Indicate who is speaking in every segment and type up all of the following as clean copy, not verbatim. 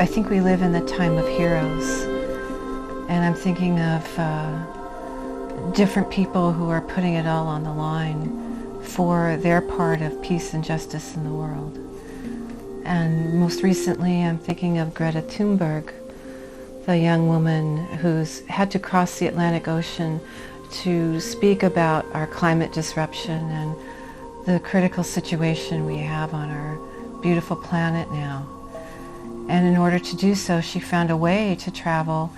Speaker 1: I think we live in the time of heroes, and I'm thinking of different people who are putting it all on the line for their part of peace and justice in the world. And most recently I'm thinking of Greta Thunberg, the young woman who's had to cross the Atlantic Ocean to speak about our climate disruption and the critical situation we have on our beautiful planet now. And in order to do so, she found a way to travel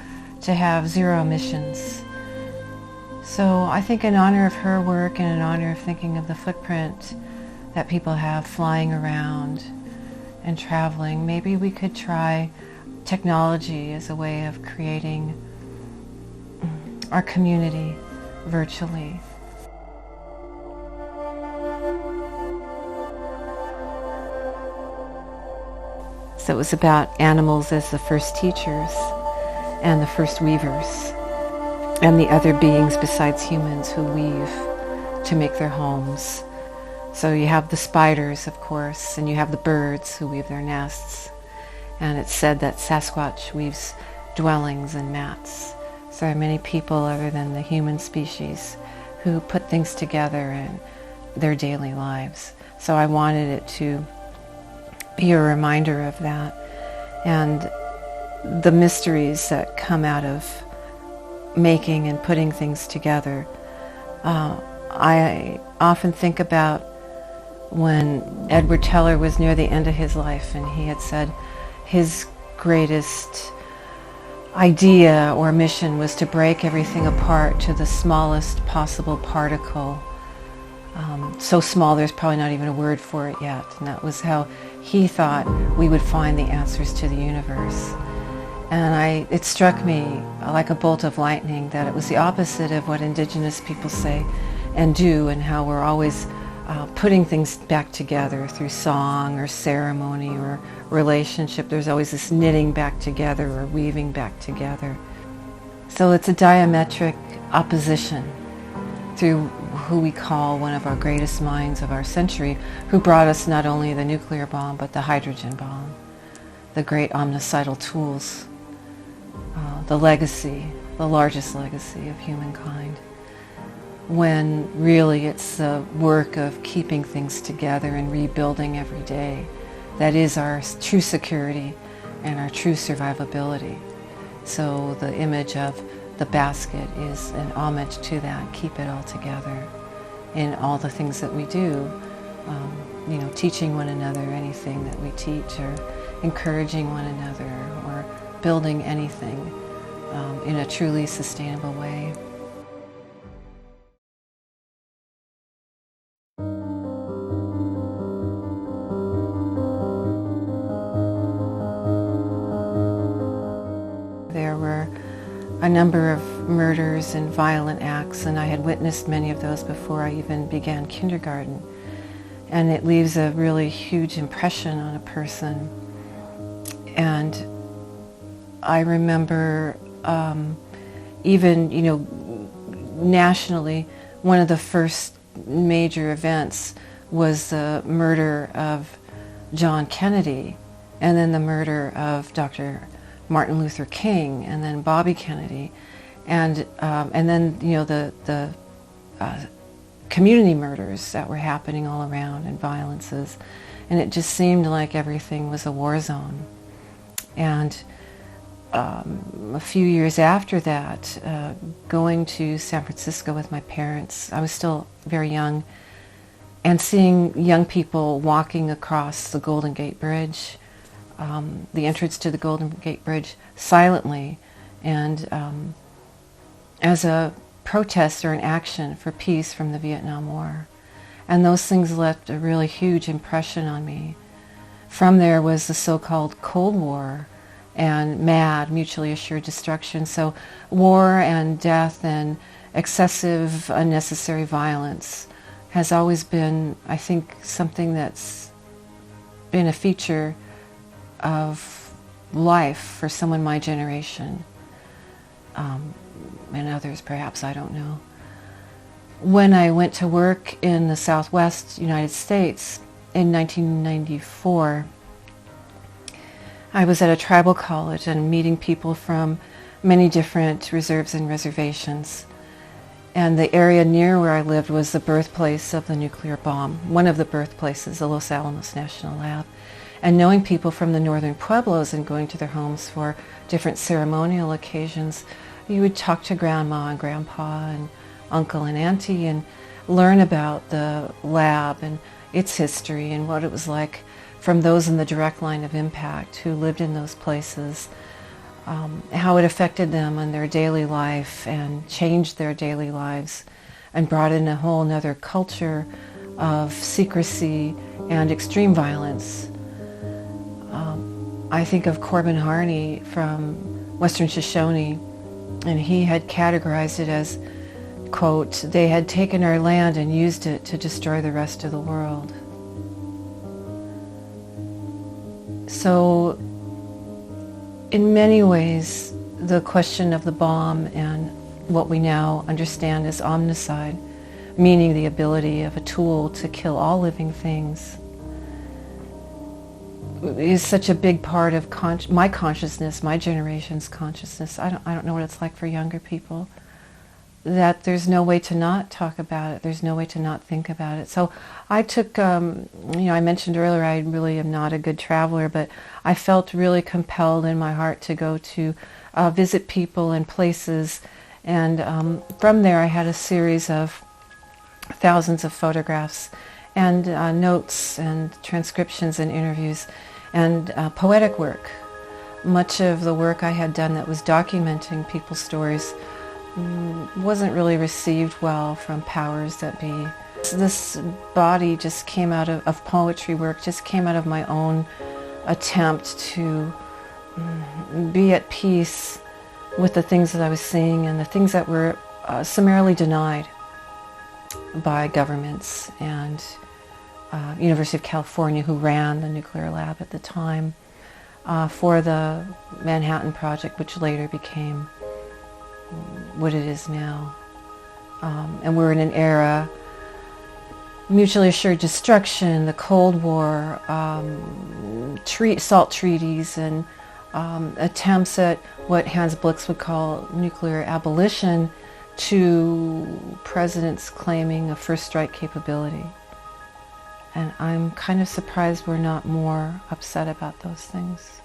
Speaker 1: to have zero emissions. So I think in honor of her work and in honor of thinking of the footprint that people have flying around and traveling, maybe we could try technology as a way of creating our community virtually. So it was about animals as the first teachers and the first weavers, and the other beings besides humans who weave to make their homes. So you have the spiders, of course, and you have the birds who weave their nests. And it's said that Sasquatch weaves dwellings and mats. So there are many people other than the human species who put things together in their daily lives. So I wanted it to be a reminder of that and the mysteries that come out of making and putting things together. I often think about when Edward Teller was near the end of his life, and he had said his greatest idea or mission was to break everything apart to the smallest possible particle. So small there's probably not even a word for it yet. And that was how he thought we would find the answers to the universe. And it struck me like a bolt of lightning that it was the opposite of what indigenous people say and do, and how we're always putting things back together through song or ceremony or relationship. There's always this knitting back together or weaving back together. So it's a diametric opposition through who we call one of our greatest minds of our century, who brought us not only the nuclear bomb but the hydrogen bomb, the great omnicidal tools, the legacy, the largest legacy of humankind, when really it's the work of keeping things together and rebuilding every day that is our true security and our true survivability. So the image of the basket is an homage to that, keep it all together in all the things that we do, teaching one another anything that we teach, or encouraging one another, or building anything in a truly sustainable way. There were a number of murders and violent acts, and I had witnessed many of those before I even began kindergarten. And it leaves a really huge impression on a person. And I remember even, nationally, one of the first major events was the murder of John Kennedy, and then the murder of Dr. Martin Luther King, and then Bobby Kennedy, and then the community murders that were happening all around, and violences, and it just seemed like everything was a war zone. And a few years after that, going to San Francisco with my parents, I was still very young, and seeing young people walking across the Golden Gate Bridge, the entrance to the Golden Gate Bridge, silently, and as a protest or an action for peace from the Vietnam War. And those things left a really huge impression on me. From there was the so-called Cold War and MAD, mutually assured destruction. So war and death and excessive unnecessary violence has always been, I think, something that's been a feature of life for someone my generation, and others perhaps, I don't know. When I went to work in the Southwest United States in 1994, I was at a tribal college and meeting people from many different reserves and reservations. And the area near where I lived was the birthplace of the nuclear bomb, one of the birthplaces, the Los Alamos National Lab. And knowing people from the northern pueblos and going to their homes for different ceremonial occasions, you would talk to grandma and grandpa and uncle and auntie and learn about the lab and its history and what it was like from those in the direct line of impact who lived in those places, how it affected them in their daily life and changed their daily lives and brought in a whole nother culture of secrecy and extreme violence. I think of Corbin Harney from Western Shoshone, and he had categorized it as, quote, "They had taken our land and used it to destroy the rest of the world." So in many ways, the question of the bomb and what we now understand as omnicide, meaning the ability of a tool to kill all living things, is such a big part of my consciousness, my generation's consciousness. I don't know what it's like for younger people, that there's no way to not talk about it. There's no way to not think about it. So I took, I mentioned earlier I really am not a good traveler, but I felt really compelled in my heart to go to visit people and places. And from there I had a series of thousands of photographs and notes and transcriptions and interviews and poetic work. Much of the work I had done that was documenting people's stories wasn't really received well from powers that be. This body just came out of poetry work, just came out of my own attempt to be at peace with the things that I was seeing and the things that were summarily denied by governments and University of California, who ran the nuclear lab at the time, for the Manhattan Project, which later became what it is now. And we're in an era, mutually assured destruction, the Cold War, SALT treaties, and attempts at what Hans Blix would call nuclear abolition, to presidents claiming a first strike capability. And I'm kind of surprised we're not more upset about those things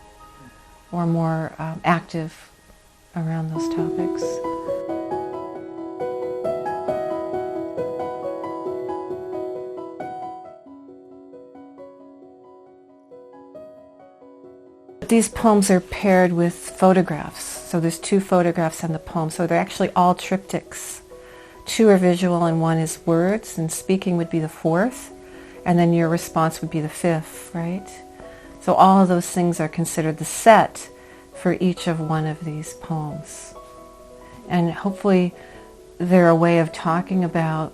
Speaker 1: or more active around those topics. These poems are paired with photographs. So there's 2 photographs in the poem. So they're actually all triptychs. 2 are visual and 1 is words, and speaking would be the 4th, and then your response would be the 5th, right? So all of those things are considered the set for each of one of these poems. And hopefully they're a way of talking about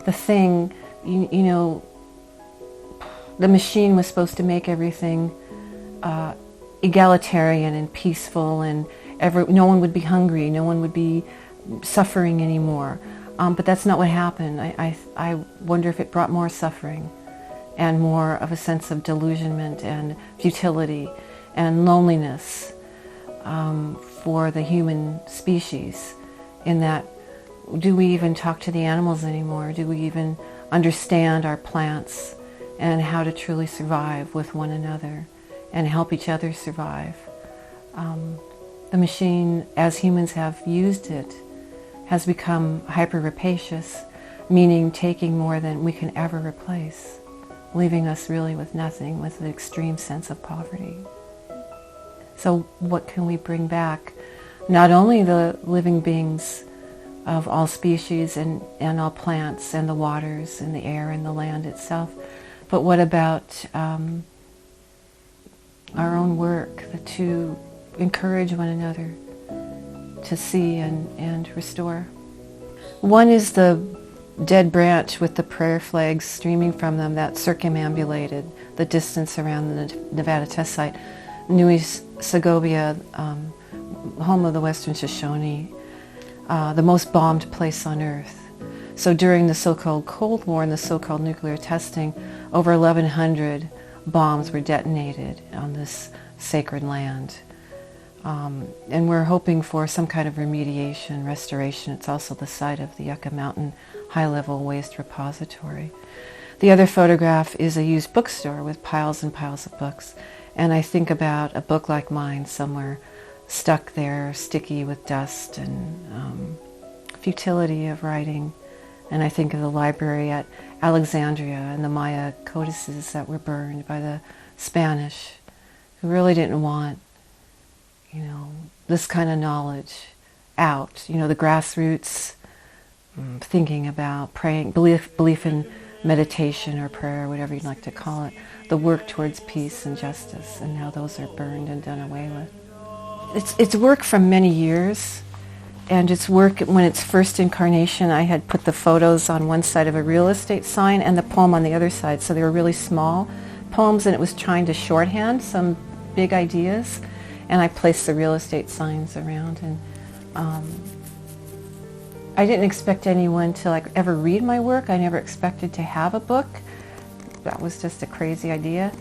Speaker 1: the thing, you know, the machine was supposed to make everything egalitarian and peaceful, and no one would be hungry, no one would be suffering anymore. But that's not what happened. I wonder if it brought more suffering and more of a sense of delusionment and futility and loneliness for the human species, in that, do we even talk to the animals anymore? Do we even understand our plants and how to truly survive with one another and help each other survive? The machine, as humans have used it, has become hyper-rapacious, meaning taking more than we can ever replace, leaving us really with nothing, with an extreme sense of poverty. So what can we bring back? Not only the living beings of all species and all plants and the waters and the air and the land itself, but what about our own work to encourage one another to see and restore? One is the dead branch with the prayer flags streaming from them that circumambulated the distance around the Nevada test site. Nui Segovia, home of the Western Shoshone, the most bombed place on earth. So during the so-called Cold War and the so-called nuclear testing, over 1,100 bombs were detonated on this sacred land. And we're hoping for some kind of remediation, restoration. It's also the site of the Yucca Mountain high-level waste repository. The other photograph is a used bookstore with piles and piles of books. And I think about a book like mine somewhere stuck there, sticky with dust and futility of writing. And I think of the library at Alexandria and the Maya codices that were burned by the Spanish, who really didn't want, this kind of knowledge out. The grassroots thinking about praying, belief in meditation or prayer, whatever you'd like to call it, the work towards peace and justice, and now those are burned and done away with. It's work from many years, and it's work when its first incarnation. I had put the photos on one side of a real estate sign and the poem on the other side, so they were really small poems, and it was trying to shorthand some big ideas, and I placed the real estate signs around, and I didn't expect anyone to ever read my work. I never expected to have a book. That was just a crazy idea.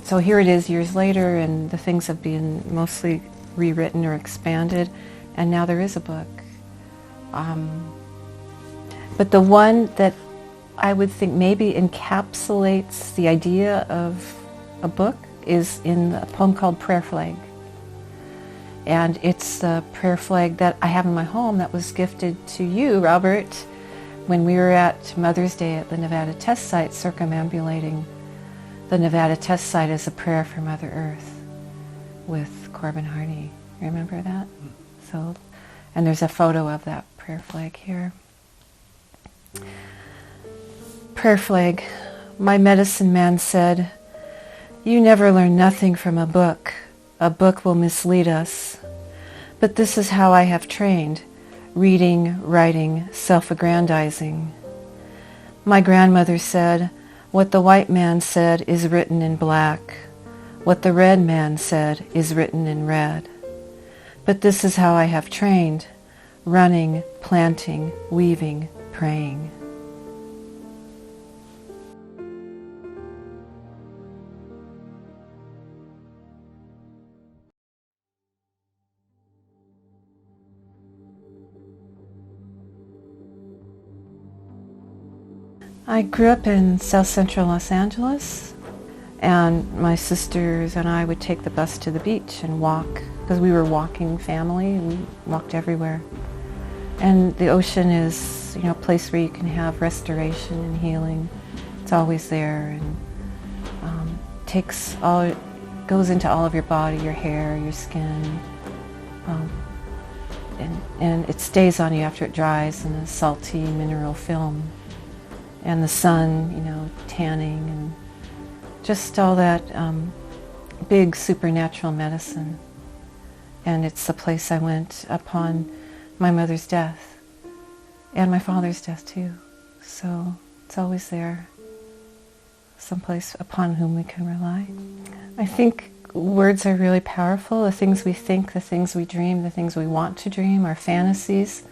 Speaker 1: So here it is years later, and the things have been mostly rewritten or expanded, and now there is a book. But the one that I would think maybe encapsulates the idea of a book is in a poem called Prayer Flag. And it's the prayer flag that I have in my home that was gifted to you, Robert, when we were at Mother's Day at the Nevada test site, circumambulating the Nevada test site as a prayer for Mother Earth with Corbin Hardy. Remember that? So, and there's a photo of that prayer flag here. Prayer flag. My medicine man said, "You never learn nothing from a book. A book will mislead us. But this is how I have trained, reading, writing, self-aggrandizing. My grandmother said, what the white man said is written in black. What the red man said is written in red. But this is how I have trained, running, planting, weaving, praying." I grew up in South Central Los Angeles, and my sisters and I would take the bus to the beach and walk, because we were a walking family. We walked everywhere. And the ocean is, a place where you can have restoration and healing. It's always there, and goes into all of your body, your hair, your skin, and it stays on you after it dries in a salty mineral film. And the sun, tanning, and just all that big supernatural medicine. And it's the place I went upon my mother's death, and my father's death too. So it's always there, someplace upon whom we can rely. I think words are really powerful. The things we think, the things we dream, the things we want to dream, our fantasies,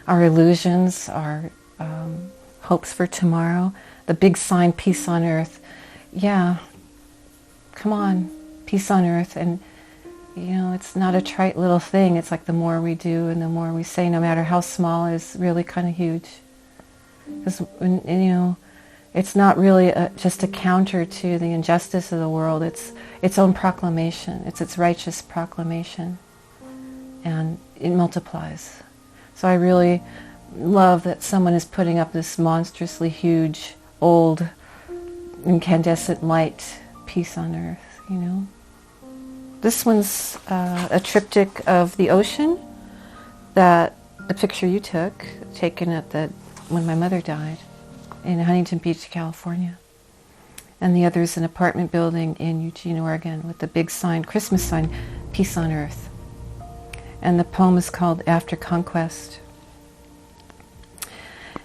Speaker 1: our illusions, our hopes for tomorrow, the big sign, peace on earth. Yeah, come on, peace on earth. And, it's not a trite little thing. It's like the more we do and the more we say, no matter how small, is really kind of huge. Because, it's not really just a counter to the injustice of the world. It's its own proclamation. It's its righteous proclamation. And it multiplies. So I really love that someone is putting up this monstrously huge, old, incandescent light, peace on earth, This one's a triptych of the ocean, the picture you took, taken when my mother died in Huntington Beach, California. And the other is an apartment building in Eugene, Oregon, with the big sign, Christmas sign, peace on earth. And the poem is called After Conquest.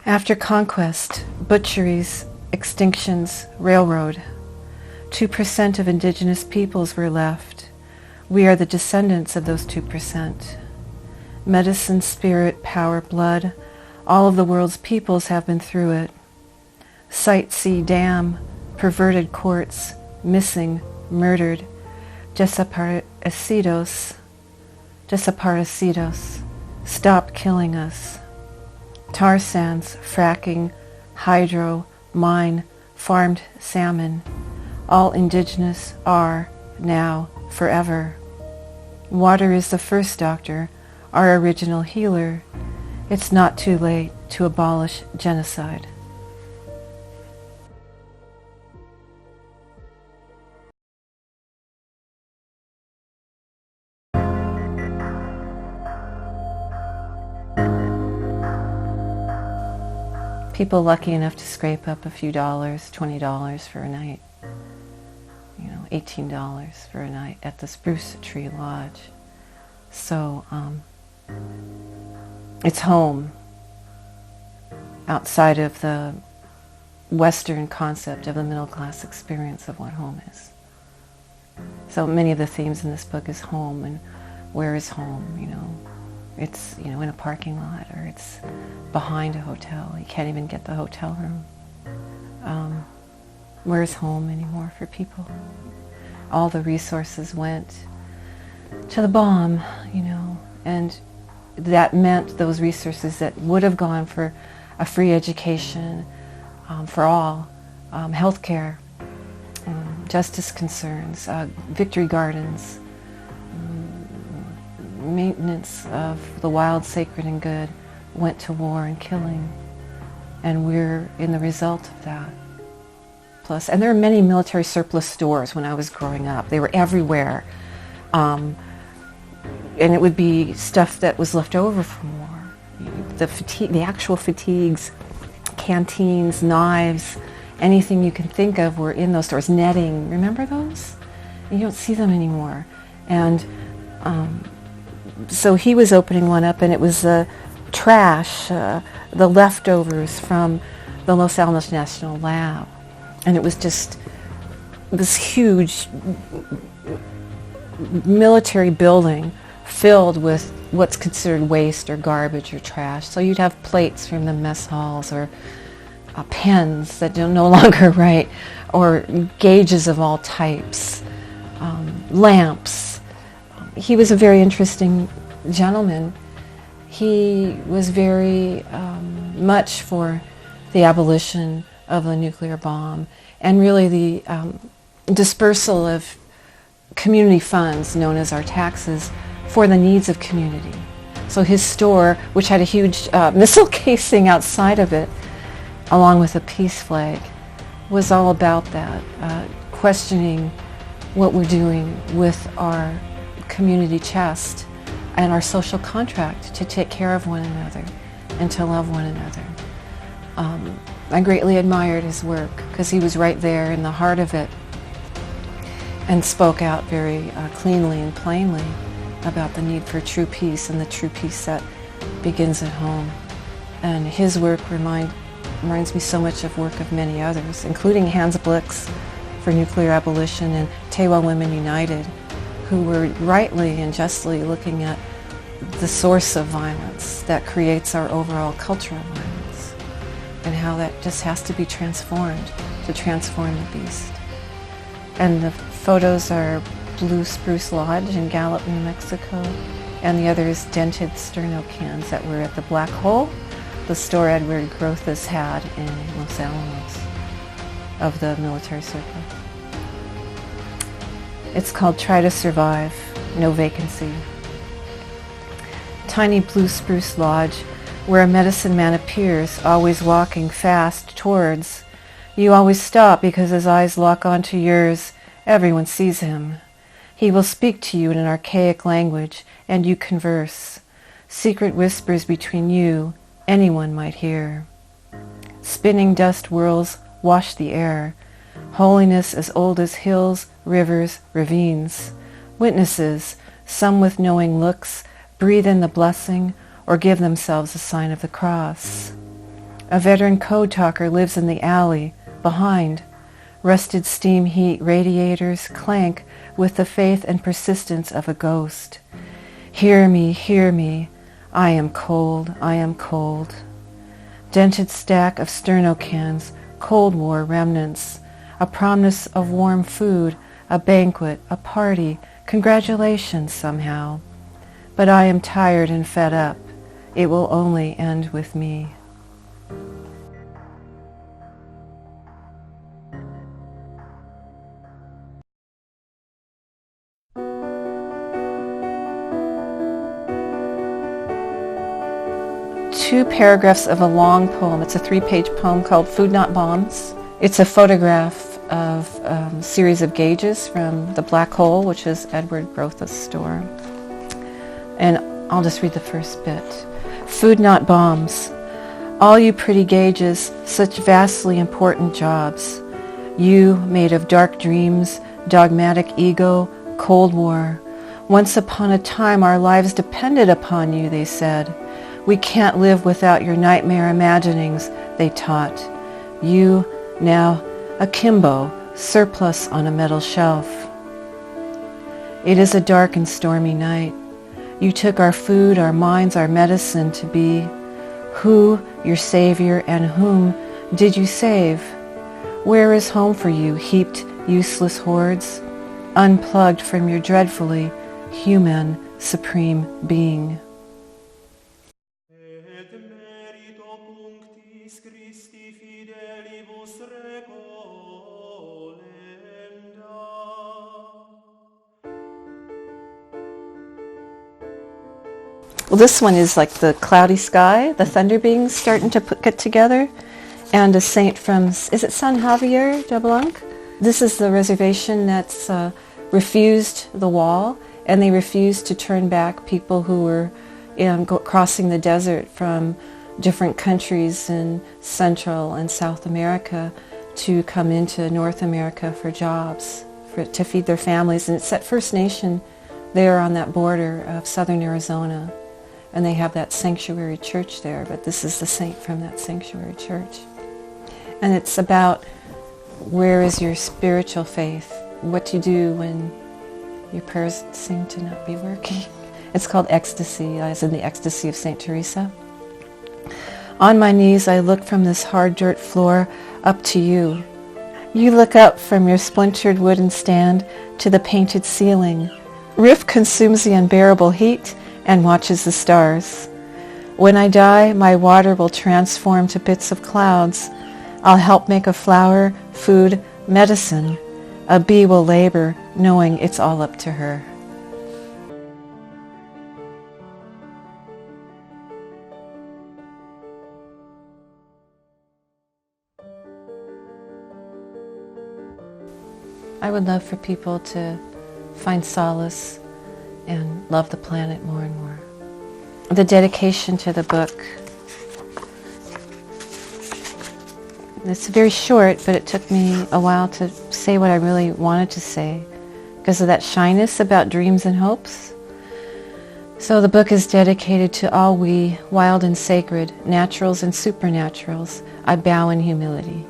Speaker 1: After conquest, butcheries, extinctions, railroad, 2% of indigenous peoples were left. We are the descendants of those 2%. Medicine, spirit, power, blood, all of the world's peoples have been through it. Sight, sea, dam, perverted courts, missing, murdered, desaparecidos, stop killing us. Tar sands, fracking, hydro, mine, farmed salmon, all indigenous are, now, forever. Water is the first doctor, our original healer. It's not too late to abolish genocide. People lucky enough to scrape up a few dollars, $20 for a night, $18 for a night at the Spruce Tree Lodge. So it's home outside of the Western concept of the middle class experience of what home is. So many of the themes in this book is home, and where is home, It's, in a parking lot, or it's behind a hotel. You can't even get the hotel room. Where's home anymore for people? All the resources went to the bomb, and that meant those resources that would have gone for a free education for all, healthcare, justice concerns, victory gardens, maintenance of the wild, sacred, and good, went to war and killing. And we're in the result of that. Plus, and there are many military surplus stores when I was growing up. They were everywhere. And it would be stuff that was left over from war. The actual fatigues, canteens, knives, anything you can think of were in those stores. Netting, remember those? You don't see them anymore. And so he was opening one up, and it was trash, the leftovers from the Los Alamos National Lab. And it was just this huge military building filled with what's considered waste or garbage or trash. So you'd have plates from the mess halls, or pens that don't no longer write, or gauges of all types, lamps. He was a very interesting gentleman. He was very much for the abolition of the nuclear bomb, and really the dispersal of community funds, known as our taxes, for the needs of community. So his store, which had a huge missile casing outside of it, along with a peace flag, was all about that, questioning what we're doing with our community chest and our social contract to take care of one another and to love one another. I greatly admired his work because he was right there in the heart of it and spoke out very cleanly and plainly about the need for true peace, and the true peace that begins at home. And his work reminds me so much of work of many others, including Hans Blix for nuclear abolition and Tewa Women United, who were rightly and justly looking at the source of violence that creates our overall culture of violence, and how that just has to be transformed to transform the beast. And the photos are Blue Spruce Lodge in Gallup, New Mexico, and the other is dented sterno cans that were at the Black Hole, the store Edward Grothus had in Los Alamos of the military surplus. It's called Try to Survive, No Vacancy. Tiny Blue Spruce Lodge, where a medicine man appears, always walking fast towards. You always stop because his eyes lock onto yours. Everyone sees him. He will speak to you in an archaic language, and you converse. Secret whispers between you, anyone might hear. Spinning dust whirls wash the air. Holiness as old as hills, rivers, ravines. Witnesses, some with knowing looks, breathe in the blessing or give themselves a sign of the cross. A veteran code talker lives in the alley, behind. Rusted steam heat radiators clank with the faith and persistence of a ghost. Hear me, I am cold, I am cold. Dented stack of sterno cans, Cold War remnants. a promise of warm food, a banquet, a party, congratulations somehow. But I am tired and fed up. It will only end with me. Two paragraphs of a long poem. It's a 3-page poem called Food Not Bombs. It's a photograph of a series of gauges from the Black Hole, which is Edward Brotha's store. And I'll just read the first bit. Food not bombs. All you pretty gauges, such vastly important jobs. You, made of dark dreams, dogmatic ego, Cold War. Once upon a time our lives depended upon you, they said. We can't live without your nightmare imaginings, they taught. You, now, akimbo, surplus on a metal shelf. It is a dark and stormy night. You took our food, our minds, our medicine to be. Who, your savior, and whom did you save? Where is home for you, heaped, useless hordes, unplugged from your dreadfully human, supreme being? Well, this one is like the cloudy sky, the thunder beings starting to get together, and a saint from, is it San Javier de Blanc? This is the reservation that's refused the wall, and they refused to turn back people who were crossing the desert from different countries in Central and South America to come into North America for jobs, to feed their families. And it's that First Nation there on that border of southern Arizona. And they have that sanctuary church there, but this is the saint from that sanctuary church. And it's about where is your spiritual faith, what to do when your prayers seem to not be working. It's called Ecstasy, as in the ecstasy of St. Teresa. On my knees I look from this hard dirt floor up to you. You look up from your splintered wooden stand to the painted ceiling. Roof consumes the unbearable heat and watches the stars. When I die, my water will transform to bits of clouds. I'll help make a flower, food, medicine. A bee will labor, knowing it's all up to her. I would love for people to find solace and love the planet more and more. The dedication to the book. It's very short, but it took me a while to say what I really wanted to say because of that shyness about dreams and hopes. So the book is dedicated to all we, wild and sacred, naturals and supernaturals. I bow in humility.